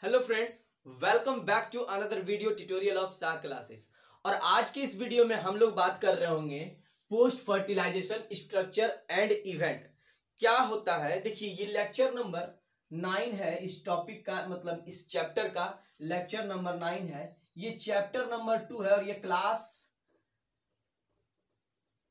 Hello friends, welcome back to another video tutorial of Saar classes. और आज के इस वीडियो में हम लोग बात कर रहे होंगे post fertilisation structure and event क्या होता है। देखिए, ये लेक्चर नंबर 9 है। इस टॉपिक का मतलब इस चैप्टर का लेक्चर नंबर 9 है। ये चैप्टर नंबर 2 है और ये क्लास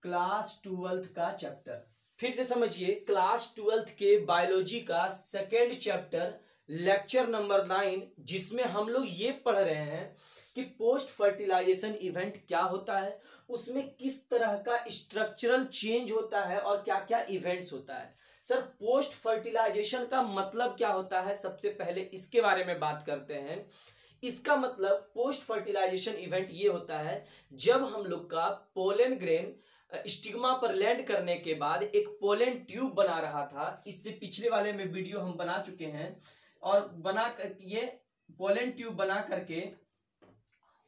12th का चैप्टर। फिर से समझिए, क्लास 12th के बायोलॉजी का सेकेंड चैप्टर लेक्चर नंबर 9, जिसमें हम लोग ये पढ़ रहे हैं कि पोस्ट फर्टिलाइजेशन इवेंट क्या होता है, उसमें किस तरह का स्ट्रक्चरल चेंज होता है और क्या क्या इवेंट्स होता है। सर, पोस्ट फर्टिलाइजेशन का मतलब क्या होता है, सबसे पहले इसके बारे में बात करते हैं। इसका मतलब पोस्ट फर्टिलाइजेशन इवेंट ये होता है जब हम लोग का पोलन ग्रेन स्टिग्मा पर लैंड करने के बाद एक पोलन ट्यूब बना रहा था। इससे पिछले वाले में वीडियो हम बना चुके हैं। और बना कर ये पोलन ट्यूब बना करके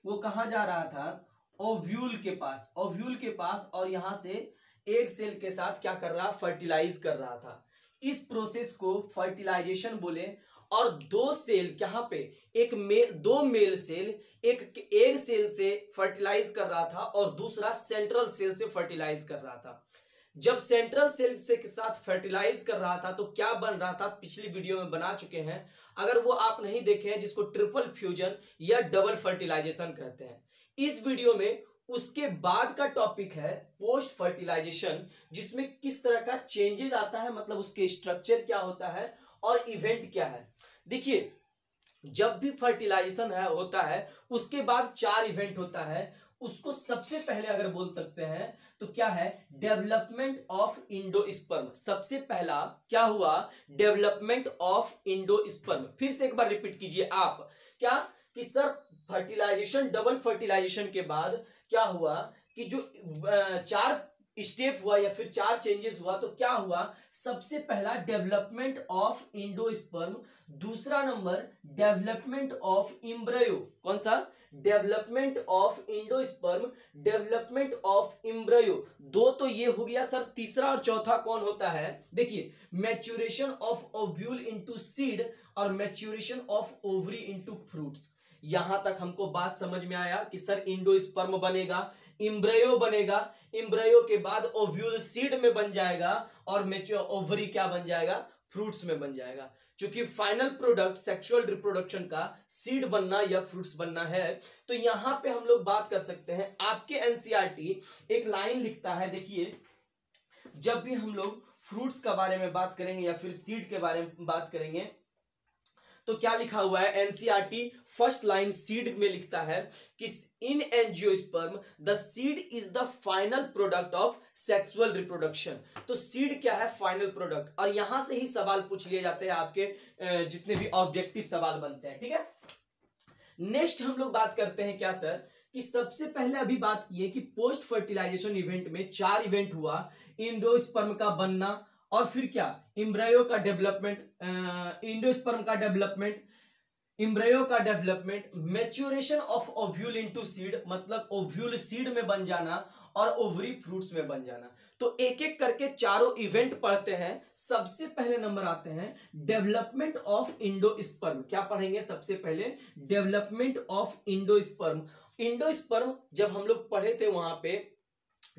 वो कहाँ जा रहा था, ओव्यूल के पास और यहां से एग सेल के साथ क्या कर रहा, फर्टिलाइज कर रहा था। इस प्रोसेस को फर्टिलाइजेशन बोले। और दो सेल यहाँ पे दो मेल सेल एक एग सेल से फर्टिलाइज कर रहा था और दूसरा सेंट्रल सेल से फर्टिलाइज कर रहा था। जब सेंट्रल सेल से के साथ फर्टिलाइज कर रहा था तो क्या बन रहा था, पिछली वीडियो में बना चुके हैं। अगर वो आप नहीं देखे हैं, जिसको ट्रिपल फ्यूजन या डबल फर्टिलाइजेशन कहते हैं। इस वीडियो में उसके बाद का टॉपिक है पोस्ट फर्टिलाइजेशन, जिसमें किस तरह का चेंजेस आता है, मतलब उसके स्ट्रक्चर क्या होता है और इवेंट क्या है। देखिए, जब भी फर्टिलाइजेशन होता है उसके बाद 4 इवेंट होता है। उसको सबसे पहले अगर बोल सकते हैं तो क्या है, डेवलपमेंट ऑफ इंडोस्पर्म। सबसे पहला क्या हुआ, डेवलपमेंट ऑफ इंडोस्पर्म। फिर से एक बार रिपीट कीजिए आप, क्या कि सर फर्टिलाइजेशन, डबल फर्टिलाइजेशन के बाद क्या हुआ कि जो 4 स्टेप हुआ या फिर 4 चेंजेस हुआ, तो क्या हुआ, सबसे पहला डेवलपमेंट ऑफ इंडोस्पर्म, दूसरा नंबर डेवलपमेंट ऑफ इम्ब्रायो। कौन सा, development of endosperm, development of embryo. दो तो ये हो गया सर। तीसरा और चौथा कौन होता है, देखिए, maturation of ovule into seed और maturation of ovary into fruits. यहां तक हमको बात समझ में आया कि सर इंडोस्पर्म बनेगा, इम्ब्रायो बनेगा, इम्ब्रायो के बाद ओव्यूल सीड में बन जाएगा और ओवरी क्या बन जाएगा, फ्रूट्स में बन जाएगा। क्योंकि फाइनल प्रोडक्ट सेक्सुअल रिप्रोडक्शन का सीड बनना या फ्रूट्स बनना है। तो यहां पे हम लोग बात कर सकते हैं, आपके एनसीईआरटी एक लाइन लिखता है। देखिए, जब भी हम लोग फ्रूट्स के बारे में बात करेंगे या फिर सीड के बारे में बात करेंगे तो क्या लिखा हुआ है, एनसीईआरटी फर्स्ट लाइन सीड में लिखता है कि इन angiosperm the seed is the final product of sexual reproduction. तो सीड क्या है, फाइनल प्रोडक्ट। और यहां से ही सवाल पूछ लिए जाते हैं, आपके जितने भी ऑब्जेक्टिव सवाल बनते हैं। ठीक है, नेक्स्ट हम लोग बात करते हैं क्या सर, कि सबसे पहले अभी बात की है कि पोस्ट फर्टिलाइजेशन इवेंट में 4 इवेंट हुआ, इंडोस्पर्म का बनना और फिर क्या, इम्ब्रायो का डेवलपमेंट, इंडोस्पर्म का डेवलपमेंट, इम्ब्रायो का development, maturation of ovule into seed, मतलब ओव्यूल सीड में बन जाना और ओवरी फ्रूट्स में बन जाना। तो एक एक करके चारों इवेंट पढ़ते हैं। सबसे पहले नंबर आते हैं डेवलपमेंट ऑफ इंडोस्पर्म। क्या पढ़ेंगे सबसे पहले, डेवलपमेंट ऑफ इंडोस्पर्म। इंडोस्पर्म जब हम लोग पढ़े थे वहां पे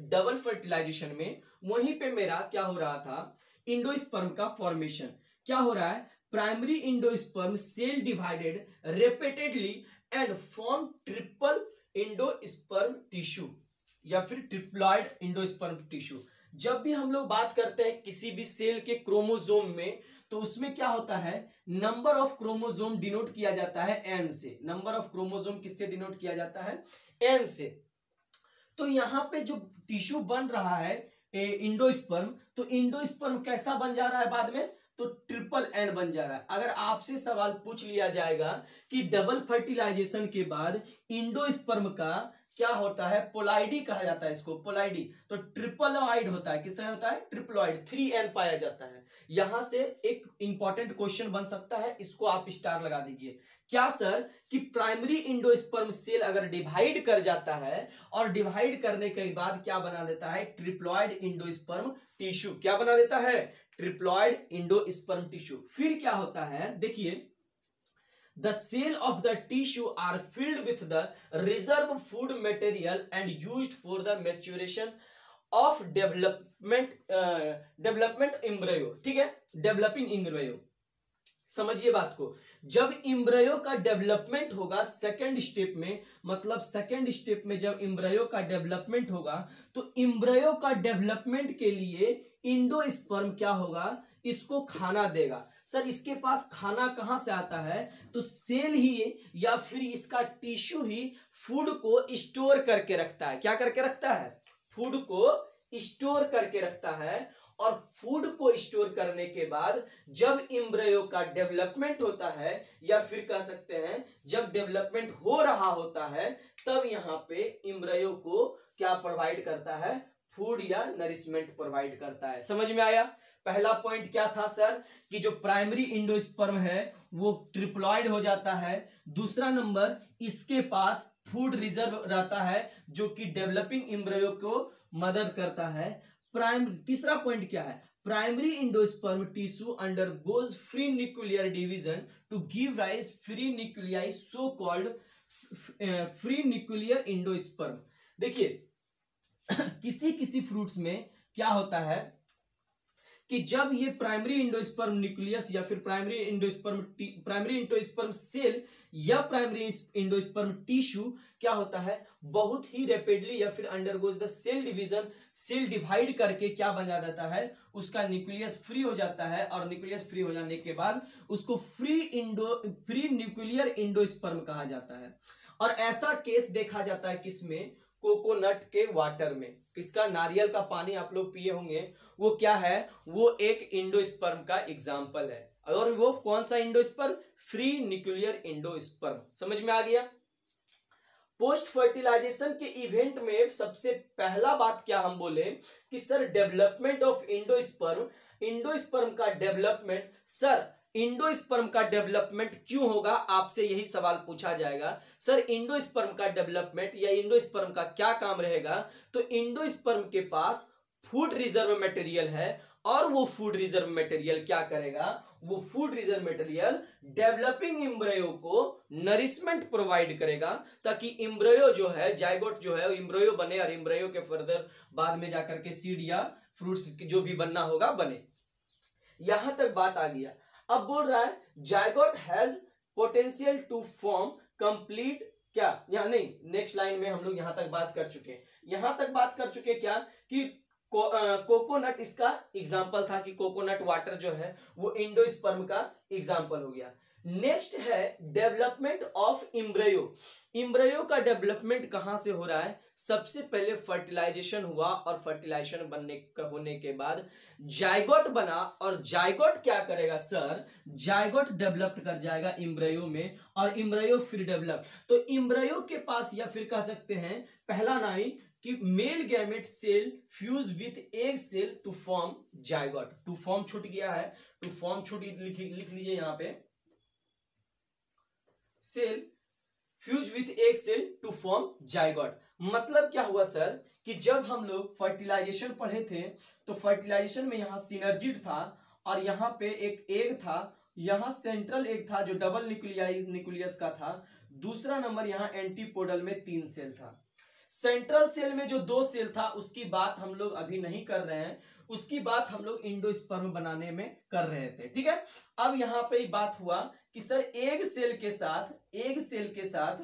डबल फर्टिलाइजेशन में, वहीं पे मेरा क्या हो रहा था, इंडोस्पर्म का फॉर्मेशन क्या हो रहा है, primary endosperm cell divided repeatedly and form triple endosperm tissue या फिर ट्रिप्लॉइड इंडोस्पर्म टिश्यू। जब भी हम लोग बात करते हैं किसी भी सेल के क्रोमोसोम में, तो उसमें क्या होता है, नंबर ऑफ क्रोमोसोम डिनोट किया जाता है एन से। नंबर ऑफ क्रोमोसोम किससे डिनोट किया जाता है, एन से। तो यहां पे जो टिश्यू बन रहा है इंडोस्पर्म, तो इंडोस्पर्म कैसा बन जा रहा है बाद में, तो ट्रिपल एन बन जा रहा है। अगर आपसे सवाल पूछ लिया जाएगा कि डबल फर्टिलाइजेशन के बाद इंडोस्पर्म का क्या होता है, पोलाइडी कहा जाता है इसको, पोलाइडी। तो ट्रिपलॉइड होता है, किससे होता है, ट्रिपलॉइड, 3n पाया जाता है। यहां से एक इंपॉर्टेंट क्वेश्चन बन सकता है, इसको आप स्टार लगा दीजिए। क्या सर, कि प्राइमरी इंडोस्पर्म सेल अगर डिवाइड कर जाता है और डिवाइड करने के बाद क्या बना देता है, ट्रिप्लॉइड इंडोस्पर्म टिश्यू। क्या बना देता है, ट्रिप्लॉइड इंडोस्पर्म टिश्यू। फिर क्या होता है, देखिए, the cell of the tissue are filled with the reserve food material and used for the maturation of development embryo. ठीक है, डेवलपिंग एम्ब्रियो। समझिए बात को, जब एम्ब्रियो का डेवलपमेंट होगा सेकेंड स्टेप में, मतलब सेकेंड स्टेप में जब एम्ब्रियो का डेवलपमेंट होगा, तो एम्ब्रियो का डेवलपमेंट के लिए इंडोस्पर्म क्या होगा, इसको खाना देगा। सर इसके पास खाना कहां से आता है, तो सेल ही या फिर इसका टिश्यू ही फूड को स्टोर करके रखता है। क्या करके रखता है, फूड को स्टोर करके रखता है। और फूड को स्टोर करने के बाद जब एम्ब्रियो का डेवलपमेंट होता है, या फिर कह सकते हैं जब डेवलपमेंट हो रहा होता है, तब यहां पे एम्ब्रियो को क्या प्रोवाइड करता है, फूड या नरिशमेंट प्रोवाइड करता है। समझ में आया। पहला पॉइंट क्या था सर, कि जो प्राइमरी इंडोस्पर्म है वो ट्रिप्लॉइड हो जाता है। दूसरा नंबर, इसके पास फूड रिजर्व रहता है जो कि डेवलपिंग एम्ब्रियो को मदद करता है। तीसरा पॉइंट क्या है, primary endosperm tissue undergoes free nuclear division to give rise free nuclei, so called free nuclear endosperm. देखिए किसी किसी फ्रूट्स में क्या होता है कि जब ये प्राइमरी इंडोस्पर्म न्यूक्लियस या फिर प्राइमरी इंडोस्पर्म सेल या प्राइमरी इंडोस्पर्म टिश्यू क्या होता है, बहुत ही रैपिडली या फिर undergoes the cell division, cell divide करके क्या बना जाता है, उसका न्यूक्लियस फ्री हो जाता है। और न्यूक्लियस फ्री हो जाने के बाद उसको फ्री न्यूक्लियर इंडोस्पर्म कहा जाता है। और ऐसा केस देखा जाता है किसमें, कोकोनट के वाटर में। किसका, नारियल का पानी आप लोग पिए होंगे, वो क्या है, वो एक इंडोस्पर्म का एग्जाम्पल है। और वो कौन सा इंडोस्पर्म, फ्री न्यूक्लियर इंडोस्पर्म। समझ में आ गया। पोस्ट फर्टिलाइजेशन के इवेंट में सबसे पहला बात क्या हम बोले कि sir development of endosperm, endosperm का डेवलपमेंट। सर इंडोस्पर्म का डेवलपमेंट क्यों होगा, आपसे यही सवाल पूछा जाएगा। सर इंडोस्पर्म का डेवलपमेंट या इंडोस्पर्म का क्या काम रहेगा, तो इंडोस्पर्म के पास फूड रिजर्व मटेरियल है। और वो फूड रिजर्व मटेरियल क्या करेगा, वो food reserve material developing embryo को नरिशमेंट प्रोवाइड करेगा, ताकि एम्ब्रियो जो है, जाइगोट जो है, एम्ब्रियो बने और एम्ब्रियो के फर्दर बाद में जाकर के सीड या फ्रूट्स जो भी बनना होगा बने। यहां तक बात आ गया। अब बोल रहा है zygote has potential to form complete, क्या यहां नहीं, नेक्स्ट लाइन में हम लोग यहां तक बात कर चुके हैं। यहां तक बात कर चुके क्या कि कोकोनट इसका एग्जाम्पल था, कि कोकोनट वाटर जो है वो इंडोस्पर्म का एग्जाम्पल हो गया। नेक्स्ट है डेवलपमेंट ऑफ एम्ब्रियो। एम्ब्रियो का डेवलपमेंट कहां से हो रहा है, सबसे पहले फर्टिलाइजेशन हुआ, और फर्टिलाइजेशन होने के बाद जाइगोट बना। और जाइगोट क्या करेगा सर, जाइगोट डेवलप कर जाएगा एम्ब्रियो में, और एम्ब्रियो फिर डेवलप। तो एम्ब्रियो के पास या फिर कह सकते हैं पहला नाई कि male gamete cell fuse with egg cell to form zygote. To form छूट गया है, टू फॉर्म छूट लिख लीजिए यहां पे, cell fuse with egg cell to form zygote. मतलब क्या हुआ सर, कि जब हम लोग फर्टिलाइजेशन पढ़े थे, तो फर्टिलाइजेशन में यहां सिनर्जिड था, और यहां पे एक एग था, यहां सेंट्रल एग था जो डबल न्यूक्लियस का था। दूसरा नंबर यहां एंटीपोडल में 3 सेल था। सेंट्रल सेल में जो 2 सेल था उसकी बात हम लोग अभी नहीं कर रहे हैं, उसकी बात हम लोग इंडोस्पर्म बनाने में कर रहे थे। ठीक है, अब यहां पे बात हुआ कि सर एग सेल के साथ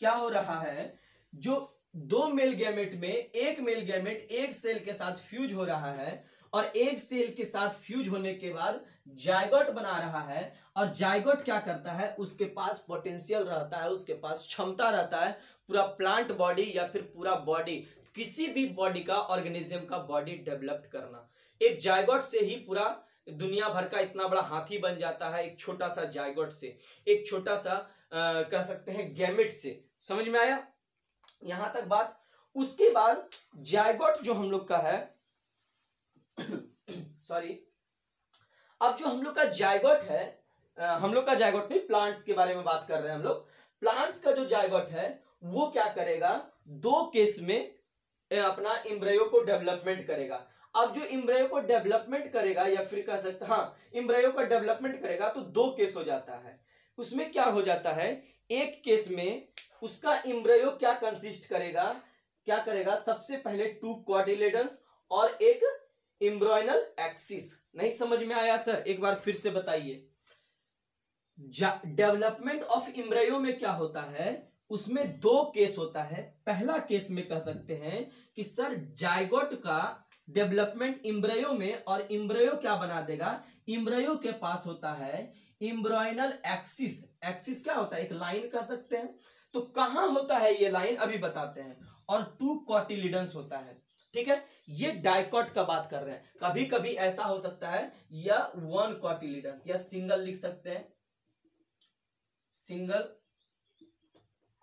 क्या हो रहा है, जो 2 मेल गैमेट में एक मेल गैमेट एग सेल के साथ फ्यूज हो रहा है, और एग सेल के साथ फ्यूज होने के बाद जाइगोट बना रहा है। और जाइगोट क्या करता है, उसके पास पोटेंशियल रहता है, उसके पास क्षमता रहता है पूरा प्लांट बॉडी या फिर पूरा बॉडी, किसी भी बॉडी का, ऑर्गेनिज्म का बॉडी डेवलप करना। एक जाइगोट से ही पूरा दुनिया भर का इतना बड़ा हाथी बन जाता है, एक छोटा सा जाइगोट से, एक छोटा सा कह सकते हैं गैमेट से। समझ में आया यहां तक बात। उसके बाद जाइगोट जो हम लोग का है सॉरी, अब जो हम लोग का जाइगोट है, हम लोग का जाइगोट नहीं, प्लांट्स के बारे में बात कर रहे हैं हम लोग। प्लांट्स का जो जाइगोट है वो क्या करेगा, 2 केस में अपना एम्ब्रियो को डेवलपमेंट करेगा। अब जो एम्ब्रियो को डेवलपमेंट करेगा, या फिर कह सकते हाँ एम्ब्रियो का डेवलपमेंट करेगा, तो 2 केस हो जाता है। उसमें क्या हो जाता है, एक केस में उसका एम्ब्रियो क्या कंसिस्ट करेगा, क्या करेगा, सबसे पहले 2 क्वाड्रिलेडन्स और एक एम्ब्रियोनल एक्सिस। नहीं समझ में आया सर, एक बार फिर से बताइए। डेवलपमेंट ऑफ एम्ब्रियो में क्या होता है, उसमें 2 केस होता है। पहला केस में कह सकते हैं कि सर जायगोट का डेवलपमेंट एम्ब्रियो में, और एम्ब्रियो क्या बना देगा, एम्ब्रियो के पास होता है एम्ब्रियोनल एक्सिस। एक्सिस क्या होता है, एक लाइन कह सकते हैं। तो कहां होता है ये लाइन, अभी बताते हैं। और 2 कॉटिलिडन्स होता है, ठीक है। ये डाइकॉट का बात कर रहे हैं। कभी कभी ऐसा हो सकता है या 1 कॉटिलिडन्स, या सिंगल लिख सकते हैं, सिंगल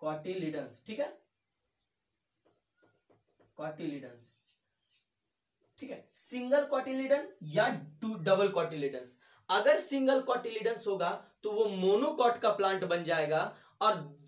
कॉटिलिडन्स, ठीक है, कॉटिलिडन्स, ठीक है। सिंगल कॉटिलिडन या 2 डबल कॉटिलिडन्स। अगर सिंगल कॉटिलिडन्स होगा तो वो मोनोकॉट का प्लांट बन जाएगा, और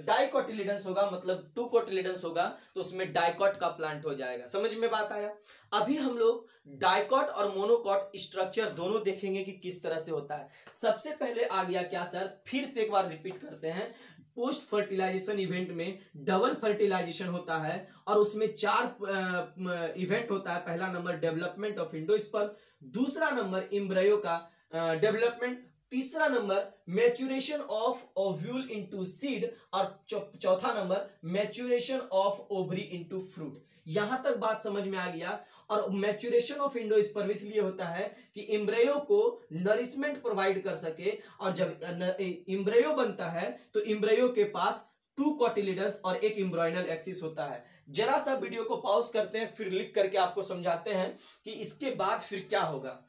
डाइकोटिलिडन्स होगा मतलब 2 कोटिलिडन्स होगा तो उसमें डाइकॉट का प्लांट हो जाएगा। समझ में बात आया। अभी हम लोग डाइकॉट और मोनोकॉट स्ट्रक्चर दोनों देखेंगे कि किस तरह से होता है। सबसे पहले आ गया क्या सर, फिर से एक बार रिपीट करते हैं। पोस्ट फर्टिलाइजेशन इवेंट में डबल फर्टिलाइजेशन होता है, और उसमें 4 इवेंट होता है। पहला नंबर डेवलपमेंट ऑफ एंडोस्पर्म, दूसरा नंबर एम्ब्रियो का डेवलपमेंट, तीसरा number maturation of ovule into seed, और चौथा number maturation of ovary into fruit. यहां तक बात समझ में आ गया। और मैच्यूरेशन ऑफ एंडोस्पर्म इसलिए होता है कि एम्ब्रियो को नरिशमेंट प्रोवाइड कर सके, और जब एम्ब्रियो बनता है तो एम्ब्रियो के पास 2 कॉटिलिडन्स और एक एम्ब्रियोनल एक्सिस होता है। जरा सा वीडियो को पॉज करते हैं, फिर लिख करके आपको समझाते हैं कि इसके बाद फिर क्या होगा।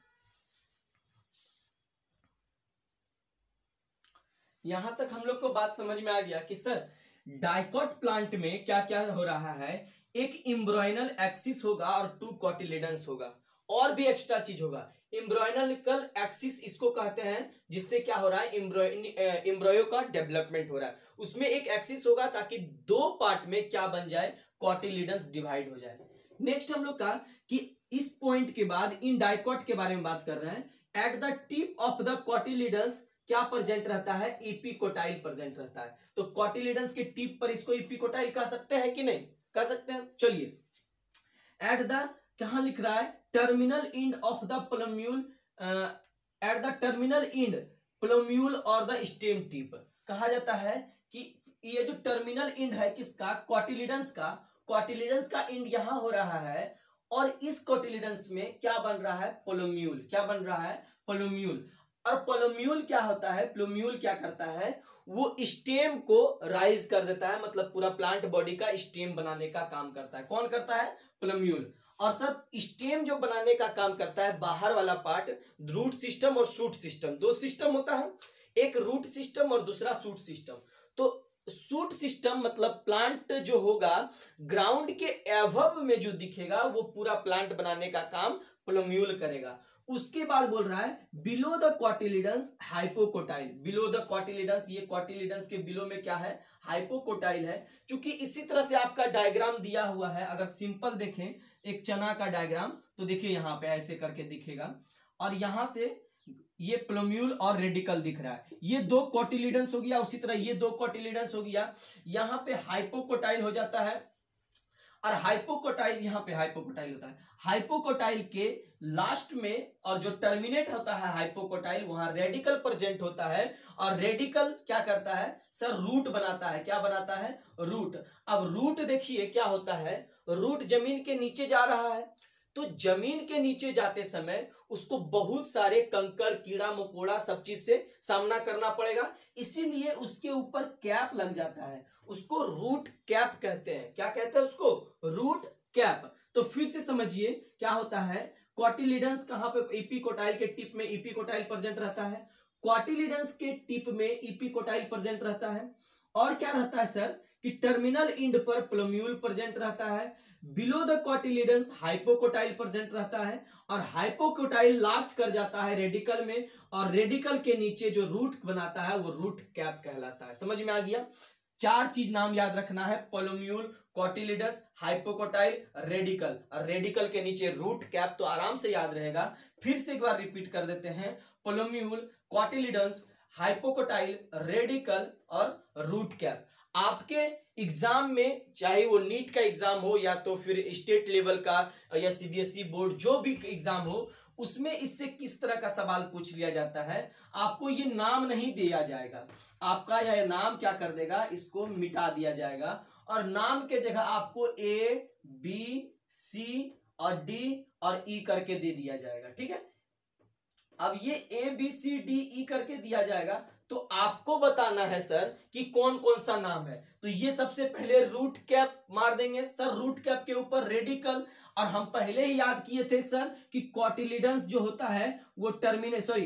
यहां तक हम लोग को बात समझ में आ गया कि सर डाइकॉट प्लांट में क्या क्या हो रहा है, एक एम्ब्रियोनल एक्सिस होगा और 2 कॉटिलिडन्स होगा, और भी एक्स्ट्रा चीज होगा। एम्ब्रियोनिकल एक्सिस इसको कहते हैं, जिससे क्या हो रहा है, एम्ब्रियो का डेवलपमेंट हो रहा है। उसमें एक एक्सिस होगा ताकि 2 पार्ट में क्या बन जाए, कॉटिलिडन्स डिवाइड हो जाए। नेक्स्ट हम लोग का कि इस पॉइंट के बाद इन डाइकॉट के बारे में बात कर रहे हैं। At the tip of the cotyledons क्या प्रेजेंट रहता है, इपिकोटाइल प्रेजेंट रहता है। तो कॉटिलिडन्स के टिप पर इसको इपिकोटाइल कह सकते हैं कि नहीं कह सकते हैं। चलिए, एट द, कहां लिख रहा है, terminal end of the plumule, at the terminal and plumule और द स्टेम टिप। कहा जाता है कि ये जो टर्मिनल एंड है किसका, कॉटिलिडन्स का, कॉटिलिडन्स का एंड यहां हो रहा है, और इस कॉटिलिडन्स में क्या बन रहा है, प्लम्यूल। क्या बन रहा है, प्लम्यूल। और प्लम्यूल क्या होता है, प्लम्यूल क्या करता है, वो स्टेम को राइज कर देता है, मतलब पूरा प्लांट बॉडी का स्टेम बनाने का काम करता है। कौन करता है, प्लम्यूल। और सब स्टेम जो बनाने का काम करता है, बाहर वाला पार्ट, रूट सिस्टम और शूट सिस्टम, 2 सिस्टम होता है, एक रूट सिस्टम और दूसरा शूट सिस्टम। तो शूट सिस्टम मतलब प्लांट जो होगा ग्राउंड के एवब में जो दिखेगा वो पूरा प्लांट बनाने का काम प्लम्यूल करेगा। उसके बाद बोल रहा है below the cotyledons hypocotyl. Below the cotyledons, ये कॉटिलिडन्स के बिलो में क्या है, हाइपोकोटाइल है। क्योंकि इसी तरह से आपका डायग्राम दिया हुआ है, अगर सिंपल देखें एक चना का डायग्राम तो देखिए यहां पे ऐसे करके दिखेगा, और यहां से ये प्लम्यूल और रेडिकल दिख रहा है। ये 2 कॉटिलिडन्स हो गया, उसी तरह ये 2 कॉटिलिडन्स हो गया। यहां पे हाइपोकोटाइल हो जाता है, और हाइपोकोटाइल यहां पे हाइपोकोटाइल होता है। हाइपोकोटाइल के लास्ट में और जो टर्मिनेट होता है हाइपोकोटाइल, वहां रेडिकल प्रेजेंट होता है, और रेडिकल क्या करता है सर, रूट बनाता है। क्या बनाता है, रूट। अब रूट देखिए क्या होता है, रूट जमीन के नीचे जा रहा है, तो जमीन के नीचे जाते समय उसको बहुत सारे कंकड़, कीड़ा मकोड़ा सब चीज से सामना करना पड़ेगा, इसीलिए उसके ऊपर कैप लग जाता है, उसको रूट कैप कहते हैं। क्या कहते हैं उसको, रूट कैप। तो फिर से समझिए क्या होता है, कॉटिलिडन्स कहां पे, इपिकोटाइल के टिप में इपिकोटाइल प्रेजेंट रहता है, कॉटिलिडन्स के टिप में इपिकोटाइल प्रेजेंट रहता है, और क्या रहता है सर कि टर्मिनल एंड पर प्लम्यूल प्रेजेंट रहता है, below the cotyledons hypocotyl present रहता है, और हाइपोकोटाइल लास्ट कर जाता है रेडिकल में, और रेडिकल के नीचे जो रूट बनाता है वो रूट कैप कहलाता है। समझ में आ गया। 4 चीज नाम याद रखना है, प्लम्यूल, कॉटिलिडन्स, हाइपोकोटाइल, रेडिकल, और रेडिकल के नीचे रूट कैप, तो आराम से याद रहेगा। फिर से एक बार रिपीट कर देते हैं, प्लम्यूल, कॉटिलिडन्स, हाइपोकोटाइल, रेडिकल और रूट कैप। आपके एग्जाम में चाहे वो नीट का एग्जाम हो या तो फिर स्टेट लेवल का या सीबीएसई बोर्ड जो भी एग्जाम हो, उसमें इससे किस तरह का सवाल पूछ लिया जाता है, आपको ये नाम नहीं दिया जाएगा, आपका यह नाम क्या कर देगा, इसको मिटा दिया जाएगा और नाम के जगह आपको ए बी सी और डी और ई करके दे दिया जाएगा। ठीक है, अब ये A B C D E करके दिया जाएगा तो आपको बताना है सर कि कौन कौन सा नाम है। तो ये सबसे पहले रूट कैप मार देंगे सर, रूट कैप के ऊपर रेडिकल, और हम पहले ही याद किए थे सर कि कॉटिलिडंस जो होता है वो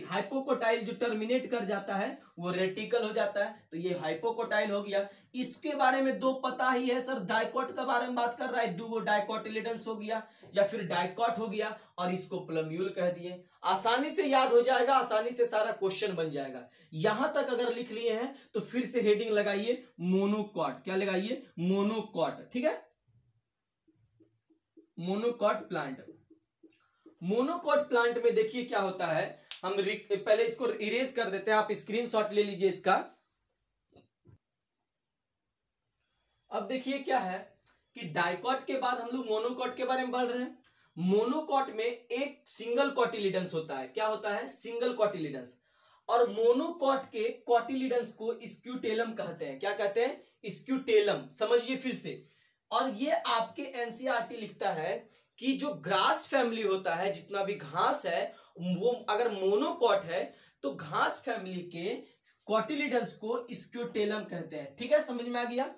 हाइपोकोटाइल जो टर्मिनेट कर जाता है वो रेटिकल हो जाता है, तो ये हाइपोकोटाइल हो गया। इसके बारे में दो पता ही है सर, डाइकॉट के बारे में बात कर रहा है, डुओ डाइकोटिलिडंस हो गया या फिर डाइकॉट हो गया, और इसको प्लम्यूल कह दिए। आसानी से याद हो जाएगा, आसानी से सारा क्वेश्चन बन जाएगा। यहां तक अगर लिख लिए हैं तो फिर से हेडिंग लगाइए मोनोकॉट, क्या लगाइए, मोनोकॉट। ठीक है, मोनोकॉट प्लांट। मोनोकॉट प्लांट में देखिए क्या होता है, हम पहले इसको इरेज कर देते हैं, आप स्क्रीनशॉट ले लीजिए इसका। अब देखिए क्या है कि डाइकॉट के बाद हम लोग मोनोकॉट के बारे में पढ़ रहे हैं। मोनोकॉट में एक सिंगल कॉटिलिडंस होता है, क्या होता है, सिंगल कॉटिलिडंस, और मोनोकॉट के कॉटिलिडंस को स्क्यूटेलम कहते हैं। क्या कहते हैं, स्क्यूटेलम, समझिए फिर से। और ये आपके एनसीईआरटी लिखता है कि जो ग्रास फैमिली होता है, जितना भी घास है, वो अगर मोनोकॉट है तो घास फैमिली के कॉटिलिडंस को स्क्यूटेलम कहते हैं। ठीक है, समझ में आ गया।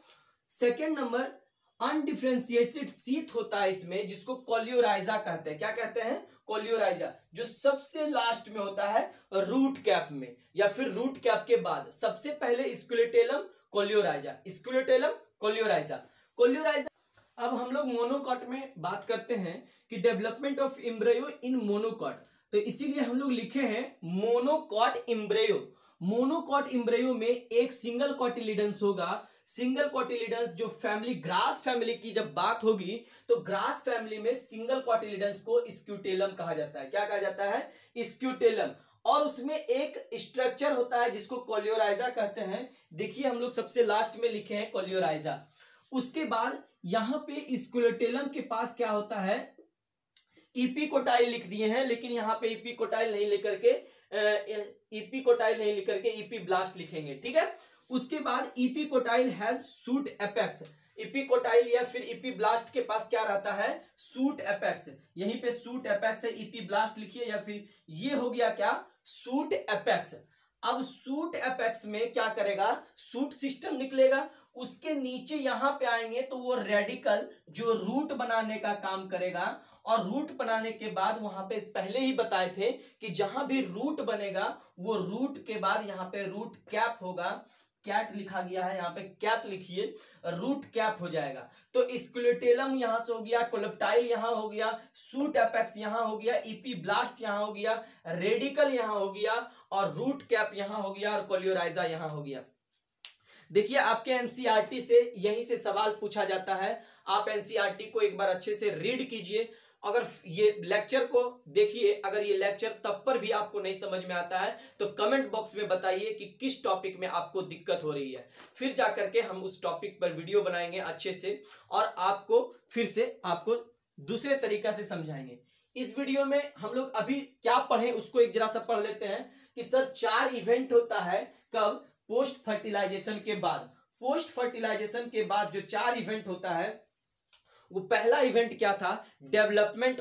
सेकेंड नंबर, अनडिफरेंशिएटेड सीथ होता है इसमें, जिसको कोलियोराइजा कहते हैं। क्या कहते हैं, कोलियोराइजा, जो सबसे लास्ट में होता है रूट कैप में, या फिर रूट कैप के बाद सबसे पहले scutellum coleorhiza, scutellum coleorhiza, coleorhiza. अब हम लोग मोनोकॉट में बात करते हैं कि development of embryo in monocot, तो इसीलिए हम लोग लिखे हैं मोनोकॉट एम्ब्रियो। मोनोकॉट एम्ब्रियो में एक सिंगल कॉटिलिडंस होगा। सिंगल कॉटिलिडंस जो फैमिली, ग्रास फैमिली की जब बात होगी तो ग्रास फैमिली में सिंगल कॉटिलिडंस को स्क्यूटेलम कहा जाता है। क्या कहा जाता है, स्क्यूटेलम। और उसमें एक स्ट्रक्चर होता है जिसको कोलियोराइजा कहते हैं। देखिए हम लोग सबसे लास्ट में लिखे हैं कोलियोराइजा। उसके बाद यहां पे स्क्यूटेलम के पास क्या होता है, इपिकोटाइल लिख दिए हैं, लेकिन यहां पे इपिकोटाइल नहीं लेकर के इपीब्लास्ट लिखेंगे। ठीक है, उसके बाद epicotyl has suit apex. Epicotyl या फिर इपीब्लास्ट के पास क्या रहता है, सूट एपेक्स। यहीं पे सूट एपेक्स है, इपीब्लास्ट लिखिए, या फिर ये हो गया क्या, सूट एपेक्स। अब सूट एपेक्स में क्या करेगा, सूट सिस्टम निकलेगा, उसके नीचे यहां पे आएंगे तो वो रेडिकल जो रूट बनाने का काम करेगा, और रूट बनाने के बाद वहां पे पहले ही बताए थे कि जहां भी रूट बनेगा वो रूट के बाद यहां पे रूट कैप होगा, कैट लिखा गया है यहाँ पे, कैप लिखिए, रूट कैप हो जाएगा। तो स्क्यूटेलम यहां से हो गया, कोलेप्टाइल यहां हो गया, सूट एपेक्स यहां हो गया, इपीब्लास्ट यहां हो गया, रेडिकल यहां हो गया, और रूट कैप यहां हो गया, और कोलियोराइजा यहां हो गया। देखिए आपके एनसीईआरटी से यहीं से सवाल पूछा जाता है, आप एनसीईआरटी को एक बार अच्छे से रीड कीजिए। अगर ये लेक्चर को देखिए, अगर ये लेक्चर तब पर भी आपको नहीं समझ में आता है तो कमेंट बॉक्स में बताइए कि किस टॉपिक में आपको दिक्कत हो रही है, फिर जाकर के हम उस टॉपिक पर वीडियो बनाएंगे अच्छे से, और आपको फिर से आपको दूसरे तरीका से समझाएंगे। इस वीडियो में हम लोग अभी क्या पढ़े उसको एक जरा सा पढ़ लेते हैं कि सर 4 इवेंट होता है, कब, पोस्ट फर्टिलाइजेशन के बाद। पोस्ट फर्टिलाइजेशन के बाद जो 4 इवेंट होता है, वो पहला इवेंट क्या था, डेवलपमेंट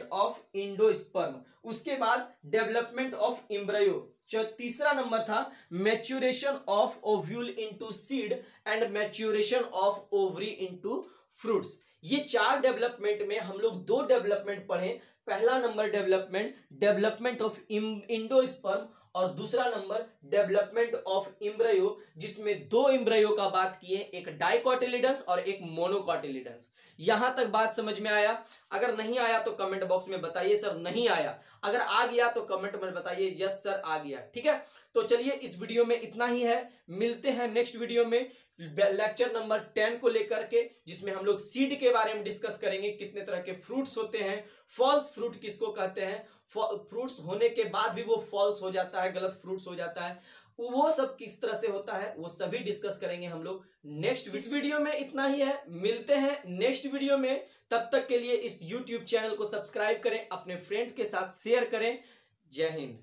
ऑफ इंडोस्पर्म, उसके बाद डेवलपमेंट ऑफ एम्ब्रियो, जो तीसरा नंबर था maturation of ovule into seed and maturation of ovary into fruits. ये 4 डेवलपमेंट में हम लोग 2 डेवलपमेंट पढ़े। पहला नंबर डेवलपमेंट ऑफ इंडोस्पर्म, और दूसरा नंबर डेवलपमेंट ऑफ एम्ब्रियो, जिसमें 2 एम्ब्रियो का बात किए, एक डाइकोटिलिडंस और एक मोनोकोटिलिडंस। यहां तक बात समझ में आया? अगर नहीं आया तो कमेंट बॉक्स में बताइए सर नहीं आया, अगर आ गया तो कमेंट में बताइए यस सर आ गया। ठीक है, तो चलिए इस वीडियो में इतना ही है, मिलते हैं नेक्स्ट वीडियो में लेक्चर नंबर 10 को लेकर के, जिसमें हम लोग सीड के बारे में डिस्कस करेंगे, कितने तरह के फ्रूट्स होते हैं, फॉल्स फ्रूट किसको कहते हैं, फ्रूट्स होने के बाद भी वो फॉल्स हो जाता है, गलत फ्रूट्स हो जाता है, वो सब किस तरह से होता है, वो सभी डिस्कस करेंगे हम लोग नेक्स्ट। इस वीडियो में इतना ही है, मिलते हैं नेक्स्ट वीडियो में। तब तक के लिए इस YouTube चैनल को सब्सक्राइब करें, अपने फ्रेंड्स के साथ शेयर करें। जय हिंद।